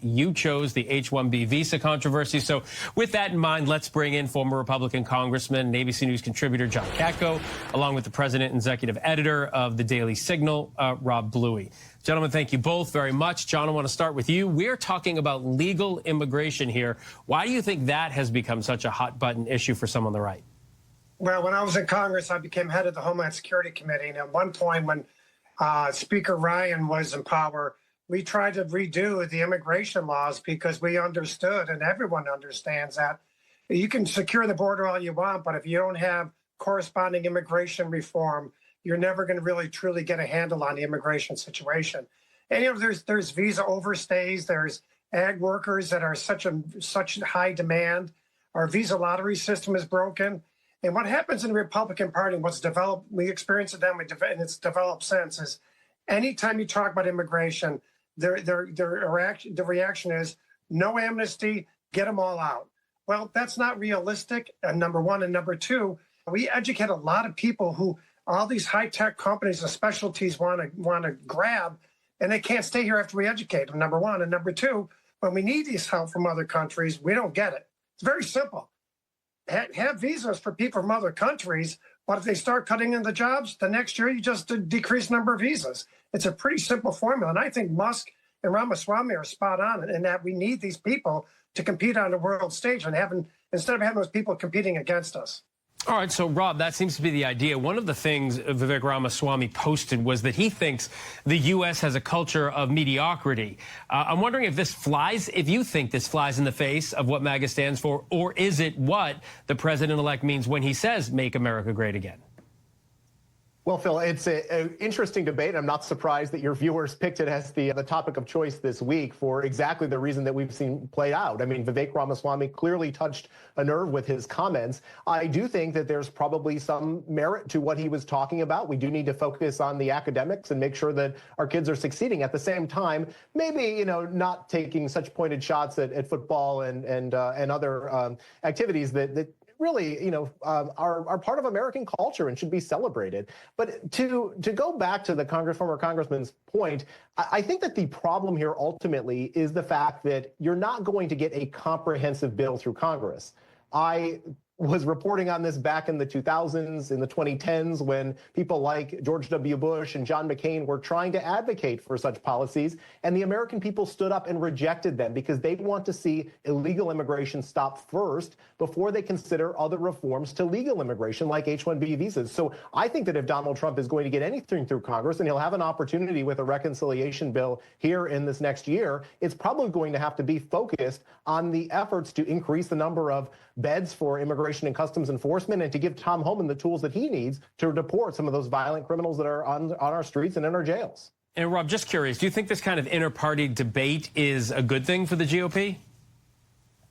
You chose the H-1B visa controversy. So with that in mind, let's bring in former Republican congressman and ABC News contributor John Katko, along with the president and executive editor of the Daily Signal, Rob Bluey. Gentlemen, thank you both very much. John, I want to start with you. We're talking about legal immigration here. Why do you think that has become such a hot button issue for some on the right? Well, when I was in Congress, I became head of the Homeland Security Committee. And at one point when Speaker Ryan was in power, we tried to redo the immigration laws because we understood, and everyone understands, that you can secure the border all you want, but if you don't have corresponding immigration reform, you're never going to really truly get a handle on the immigration situation. And there's visa overstays, there's ag workers that are such high demand. Our visa lottery system is broken. And what happens in the Republican Party, what's developed, we experienced it then, and it's developed since, is anytime you talk about immigration, the reaction is no amnesty, get them all out. Well, that's not realistic, number one. And number two, we educate a lot of people who all these high-tech companies and specialties want to grab, and they can't stay here after we educate them, number one. And number two, when we need this help from other countries, we don't get it. It's very simple. Have visas for people from other countries, but if they start cutting in the jobs, the next year you just decrease the number of visas. It's a pretty simple formula. And I think Musk and Ramaswamy are spot on in that we need these people to compete on the world stage and instead of having those people competing against us. All right, so Rob, that seems to be the idea. One of the things Vivek Ramaswamy posted was that he thinks the U.S. has a culture of mediocrity. I'm wondering if you think this flies in the face of what MAGA stands for, or is it what the president-elect means when he says, "Make America Great Again"? Well, Phil, it's an interesting debate. I'm not surprised that your viewers picked it as the topic of choice this week for exactly the reason that we've seen played out. I mean, Vivek Ramaswamy clearly touched a nerve with his comments. I do think that there's probably some merit to what he was talking about. We do need to focus on the academics and make sure that our kids are succeeding. At the same time, maybe, not taking such pointed shots at football and other activities that really, are part of American culture and should be celebrated. But to go back to the former congressman's point, I think that the problem here ultimately is the fact that you're not going to get a comprehensive bill through Congress. I was reporting on this back in the 2000s, in the 2010s, when people like George W. Bush and John McCain were trying to advocate for such policies, and the American people stood up and rejected them because they want to see illegal immigration stop first before they consider other reforms to legal immigration like H-1B visas. So I think that if Donald Trump is going to get anything through Congress, and he'll have an opportunity with a reconciliation bill here in this next year, it's probably going to have to be focused on the efforts to increase the number of beds for immigration and customs enforcement, and to give Tom Homan the tools that he needs to deport some of those violent criminals that are on our streets and in our jails. And Rob, just curious, do you think this kind of inter-party debate is a good thing for the GOP?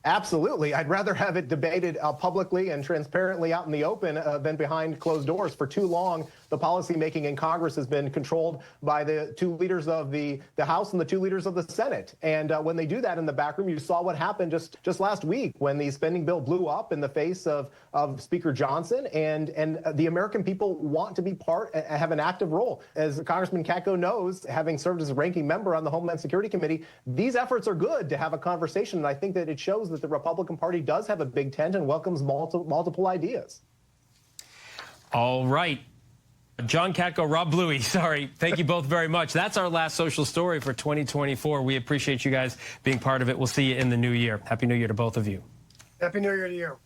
Absolutely. I'd rather have it debated publicly and transparently out in the open than behind closed doors. For too long, the policymaking in Congress has been controlled by the two leaders of the House and the two leaders of the Senate. And when they do that in the back room, you saw what happened just last week when the spending bill blew up in the face of Speaker Johnson. And the American people want to be have an active role. As Congressman Katko knows, having served as a ranking member on the Homeland Security Committee, these efforts are good to have a conversation. And I think that it shows that the Republican Party does have a big tent and welcomes multiple ideas. All right. John Katko, Rob Bluey, sorry. Thank you both very much. That's our last social story for 2024. We appreciate you guys being part of it. We'll see you in the new year. Happy New Year to both of you. Happy New Year to you.